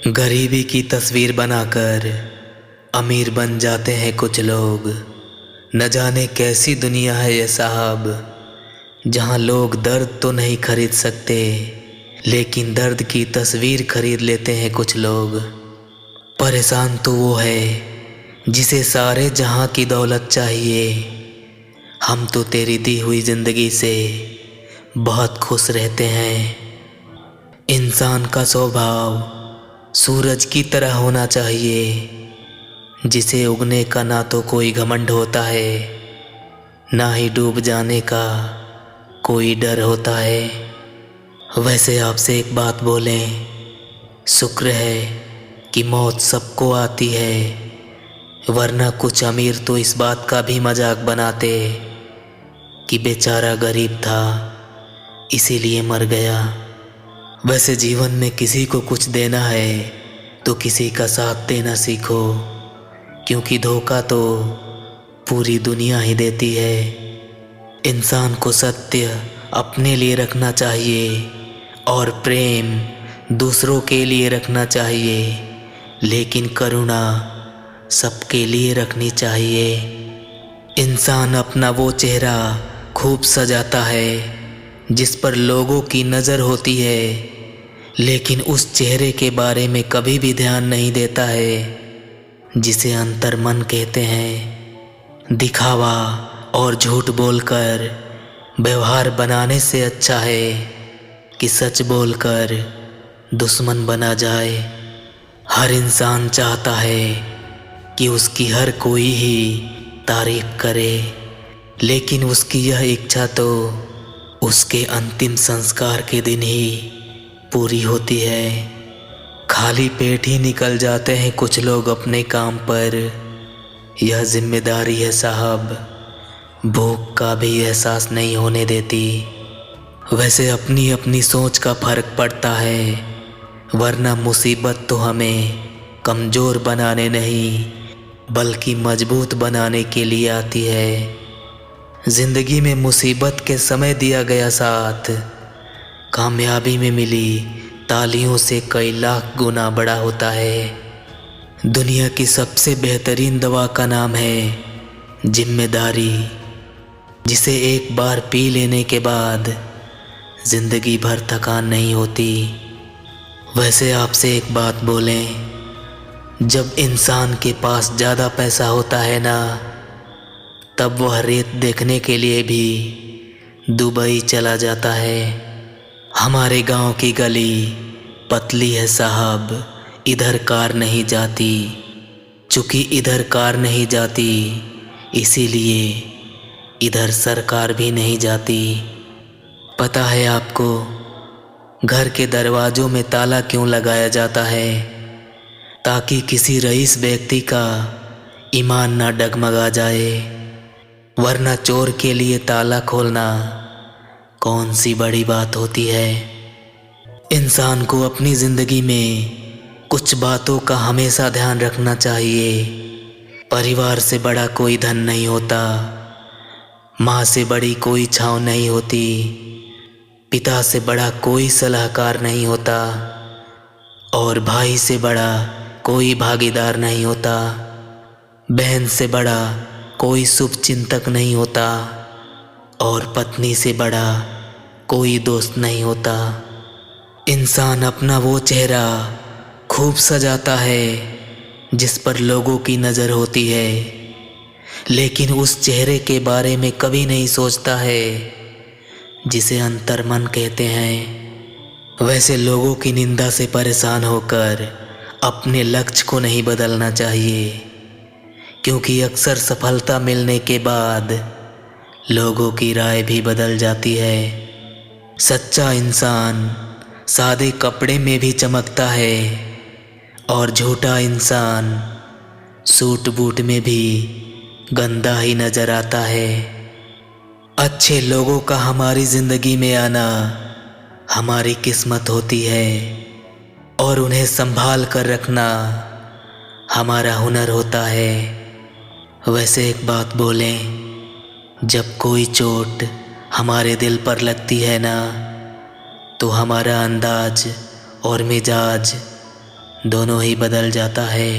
गरीबी की तस्वीर बनाकर अमीर बन जाते हैं कुछ लोग। न जाने कैसी दुनिया है ये साहब, जहाँ लोग दर्द तो नहीं खरीद सकते, लेकिन दर्द की तस्वीर खरीद लेते हैं कुछ लोग। परेशान तो वो है जिसे सारे जहाँ की दौलत चाहिए। हम तो तेरी दी हुई ज़िंदगी से बहुत खुश रहते हैं। इंसान का स्वभाव सूरज की तरह होना चाहिए, जिसे उगने का ना तो कोई घमंड होता है, ना ही डूब जाने का कोई डर होता है। वैसे आपसे एक बात बोलें, शुक्र है कि मौत सबको आती है, वरना कुछ अमीर तो इस बात का भी मजाक बनाते कि बेचारा गरीब था इसीलिए मर गया। वैसे जीवन में किसी को कुछ देना है तो किसी का साथ देना सीखो, क्योंकि धोखा तो पूरी दुनिया ही देती है। इंसान को सत्य अपने लिए रखना चाहिए और प्रेम दूसरों के लिए रखना चाहिए, लेकिन करुणा सबके लिए रखनी चाहिए। इंसान अपना वो चेहरा खूब सजाता है जिस पर लोगों की नज़र होती है, लेकिन उस चेहरे के बारे में कभी भी ध्यान नहीं देता है जिसे अंतर्मन कहते हैं। दिखावा और झूठ बोलकर व्यवहार बनाने से अच्छा है कि सच बोलकर दुश्मन बना जाए। हर इंसान चाहता है कि उसकी हर कोई ही तारीफ करे, लेकिन उसकी यह इच्छा तो उसके अंतिम संस्कार के दिन ही पूरी होती है। खाली पेट ही निकल जाते हैं कुछ लोग अपने काम पर। यह जिम्मेदारी है साहब, भूख का भी एहसास नहीं होने देती। वैसे अपनी अपनी सोच का फर्क पड़ता है, वरना मुसीबत तो हमें कमज़ोर बनाने नहीं बल्कि मजबूत बनाने के लिए आती है। ज़िंदगी में मुसीबत के समय दिया गया साथ कामयाबी में मिली तालियों से कई लाख गुना बड़ा होता है। दुनिया की सबसे बेहतरीन दवा का नाम है जिम्मेदारी, जिसे एक बार पी लेने के बाद ज़िंदगी भर थकान नहीं होती। वैसे आपसे एक बात बोलें, जब इंसान के पास ज़्यादा पैसा होता है ना, तब वह रेत देखने के लिए भी दुबई चला जाता है। हमारे गांव की गली पतली है साहब, इधर कार नहीं जाती। चूँकि इधर कार नहीं जाती, इसीलिए इधर सरकार भी नहीं जाती। पता है आपको घर के दरवाज़ों में ताला क्यों लगाया जाता है? ताकि किसी रईस व्यक्ति का ईमान ना डगमगा जाए, वरना चोर के लिए ताला खोलना कौन सी बड़ी बात होती है। इंसान को अपनी ज़िंदगी में कुछ बातों का हमेशा ध्यान रखना चाहिए। परिवार से बड़ा कोई धन नहीं होता, माँ से बड़ी कोई छाँव नहीं होती, पिता से बड़ा कोई सलाहकार नहीं होता, और भाई से बड़ा कोई भागीदार नहीं होता, बहन से बड़ा कोई शुभ चिंतक नहीं होता, और पत्नी से बड़ा कोई दोस्त नहीं होता। इंसान अपना वो चेहरा खूब सजाता है जिस पर लोगों की नज़र होती है, लेकिन उस चेहरे के बारे में कभी नहीं सोचता है जिसे अंतर्मन कहते हैं। वैसे लोगों की निंदा से परेशान होकर अपने लक्ष्य को नहीं बदलना चाहिए, क्योंकि अक्सर सफलता मिलने के बाद लोगों की राय भी बदल जाती है। सच्चा इंसान सादे कपड़े में भी चमकता है, और झूठा इंसान सूट बूट में भी गंदा ही नजर आता है। अच्छे लोगों का हमारी ज़िंदगी में आना हमारी किस्मत होती है, और उन्हें संभाल कर रखना हमारा हुनर होता है। वैसे एक बात बोलें, जब कोई चोट हमारे दिल पर लगती है ना, तो हमारा अंदाज और मिजाज दोनों ही बदल जाता है।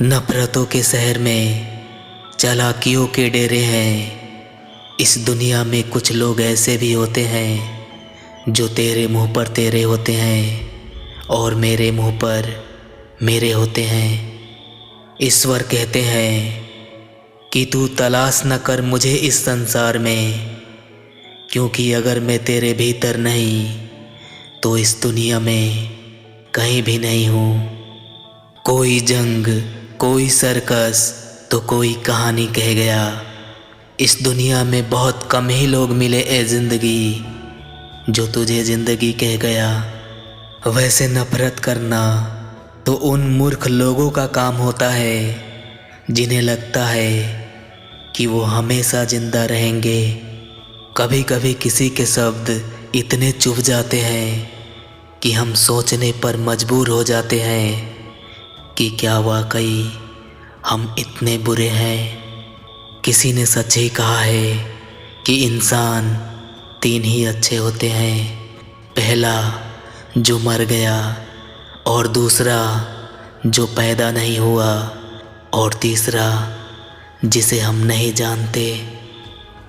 नफरतों के शहर में चालाकियों के डेरे हैं। इस दुनिया में कुछ लोग ऐसे भी होते हैं जो तेरे मुंह पर तेरे होते हैं और मेरे मुंह पर मेरे होते हैं। ईश्वर कहते हैं कि तू तलाश न कर मुझे इस संसार में, क्योंकि अगर मैं तेरे भीतर नहीं तो इस दुनिया में कहीं भी नहीं हूँ। कोई जंग, कोई सर्कस तो कोई कहानी कह गया। इस दुनिया में बहुत कम ही लोग मिले ए ज़िंदगी जो तुझे ज़िंदगी कह गया। वैसे नफरत करना तो उन मूर्ख लोगों का काम होता है जिन्हें लगता है कि वो हमेशा ज़िंदा रहेंगे। कभी कभी किसी के शब्द इतने चुभ जाते हैं कि हम सोचने पर मजबूर हो जाते हैं कि क्या वाकई हम इतने बुरे हैं। किसी ने सच ही कहा है कि इंसान 3 ही अच्छे होते हैं। पहला जो मर गया, और दूसरा जो पैदा नहीं हुआ, और तीसरा जिसे हम नहीं जानते।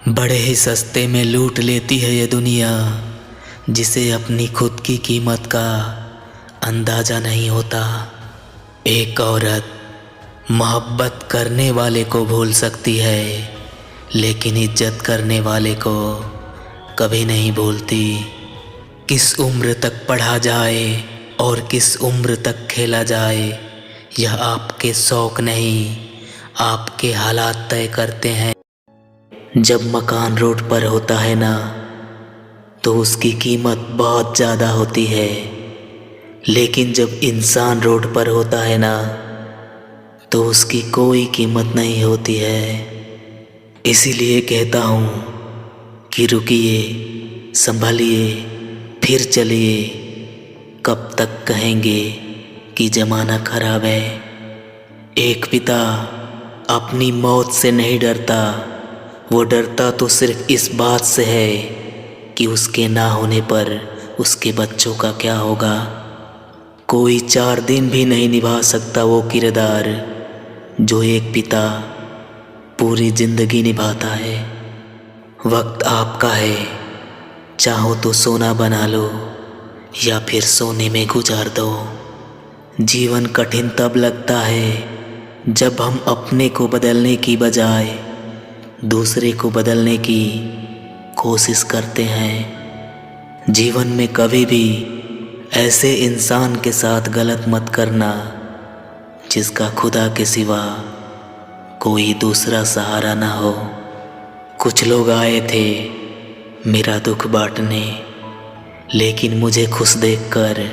बड़े ही सस्ते में लूट लेती है ये दुनिया, जिसे अपनी खुद की कीमत का अंदाज़ा नहीं होता। एक औरत मोहब्बत करने वाले को भूल सकती है, लेकिन इज्जत करने वाले को कभी नहीं भूलती। किस उम्र तक पढ़ा जाए और किस उम्र तक खेला जाए, यह आपके शौक़ नहीं, आपके हालात तय करते हैं। जब मकान रोड पर होता है ना, तो उसकी कीमत बहुत ज़्यादा होती है, लेकिन जब इंसान रोड पर होता है ना, तो उसकी कोई कीमत नहीं होती है। इसीलिए कहता हूँ कि रुकिए, संभलिए, फिर चलिए। कब तक कहेंगे कि ज़माना खराब है। एक पिता अपनी मौत से नहीं डरता, वो डरता तो सिर्फ इस बात से है कि उसके ना होने पर उसके बच्चों का क्या होगा। कोई 4 दिन भी नहीं निभा सकता वो किरदार जो एक पिता पूरी ज़िंदगी निभाता है। वक्त आपका है, चाहो तो सोना बना लो या फिर सोने में गुजार दो। जीवन कठिन तब लगता है जब हम अपने को बदलने की बजाय दूसरे को बदलने की कोशिश करते हैं। जीवन में कभी भी ऐसे इंसान के साथ गलत मत करना जिसका खुदा के सिवा कोई दूसरा सहारा ना हो। कुछ लोग आए थे मेरा दुख बांटने, लेकिन मुझे खुश देखकर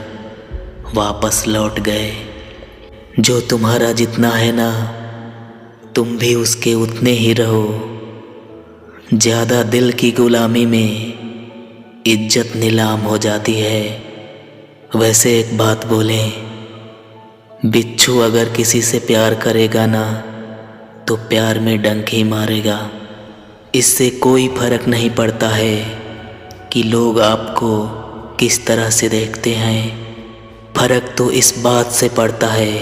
वापस लौट गए। जो तुम्हारा जितना है ना, तुम भी उसके उतने ही रहो। ज़्यादा दिल की गुलामी में इज्जत नीलाम हो जाती है। वैसे एक बात बोलें, बिच्छू अगर किसी से प्यार करेगा ना, तो प्यार में डंक ही मारेगा। इससे कोई फर्क नहीं पड़ता है कि लोग आपको किस तरह से देखते हैं। फर्क तो इस बात से पड़ता है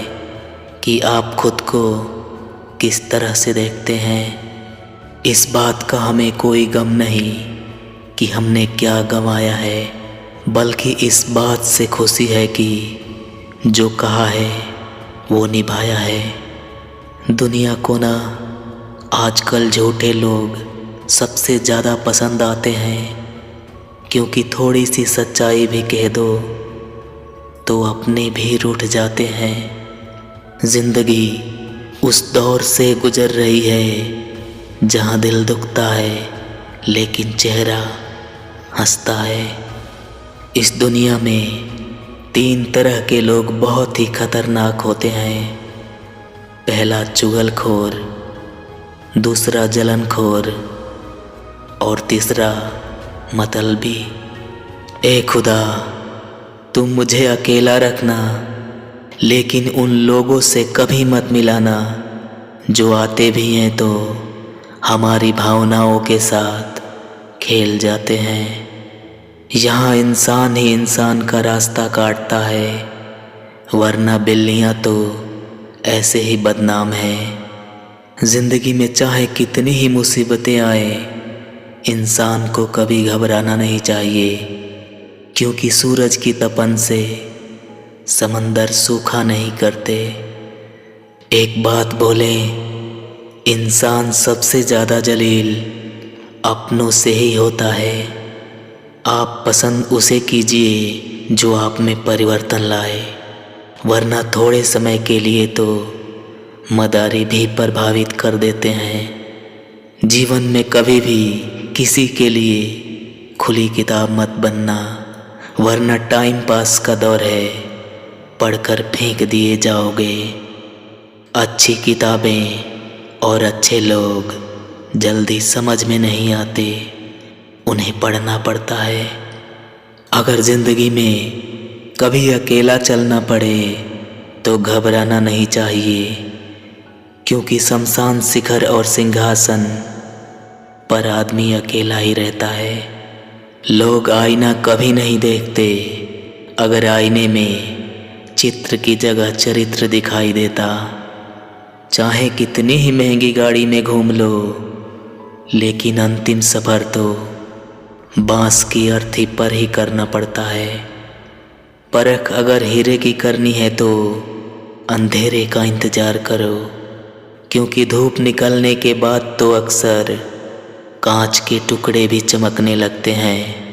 कि आप खुद को किस तरह से देखते हैं। इस बात का हमें कोई गम नहीं कि हमने क्या गंवाया है, बल्कि इस बात से खुशी है कि जो कहा है वो निभाया है। दुनिया को ना आजकल झूठे लोग सबसे ज़्यादा पसंद आते हैं, क्योंकि थोड़ी सी सच्चाई भी कह दो तो अपने भी रूठ जाते हैं। ज़िंदगी उस दौर से गुजर रही है जहाँ दिल दुखता है लेकिन चेहरा हंसता है। इस दुनिया में 3 तरह के लोग बहुत ही खतरनाक होते हैं। पहला चुगलखोर, दूसरा जलनखोर और तीसरा मतलबी। ए खुदा, तुम मुझे अकेला रखना, लेकिन उन लोगों से कभी मत मिलाना जो आते भी हैं तो हमारी भावनाओं के साथ खेल जाते हैं। यहाँ इंसान ही इंसान का रास्ता काटता है, वरना बिल्लियाँ तो ऐसे ही बदनाम हैं। जिंदगी में चाहे कितनी ही मुसीबतें आए, इंसान को कभी घबराना नहीं चाहिए, क्योंकि सूरज की तपन से समंदर सूखा नहीं करते। एक बात बोले, इंसान सबसे ज़्यादा जलील अपनों से ही होता है। आप पसंद उसे कीजिए जो आप में परिवर्तन लाए, वरना थोड़े समय के लिए तो मदारी भी प्रभावित कर देते हैं। जीवन में कभी भी किसी के लिए खुली किताब मत बनना, वरना टाइम पास का दौर है, पढ़कर फेंक दिए जाओगे। अच्छी किताबें और अच्छे लोग जल्दी समझ में नहीं आते, उन्हें पढ़ना पड़ता है। अगर ज़िंदगी में कभी अकेला चलना पड़े तो घबराना नहीं चाहिए, क्योंकि शमशान शिखर और सिंहासन पर आदमी अकेला ही रहता है। लोग आईना कभी नहीं देखते, अगर आईने में चित्र की जगह चरित्र दिखाई देता। चाहे कितनी ही महंगी गाड़ी में घूम लो, लेकिन अंतिम सफ़र तो बांस की अर्थी पर ही करना पड़ता है। परख अगर हीरे की करनी है तो अंधेरे का इंतज़ार करो, क्योंकि धूप निकलने के बाद तो अक्सर कांच के टुकड़े भी चमकने लगते हैं।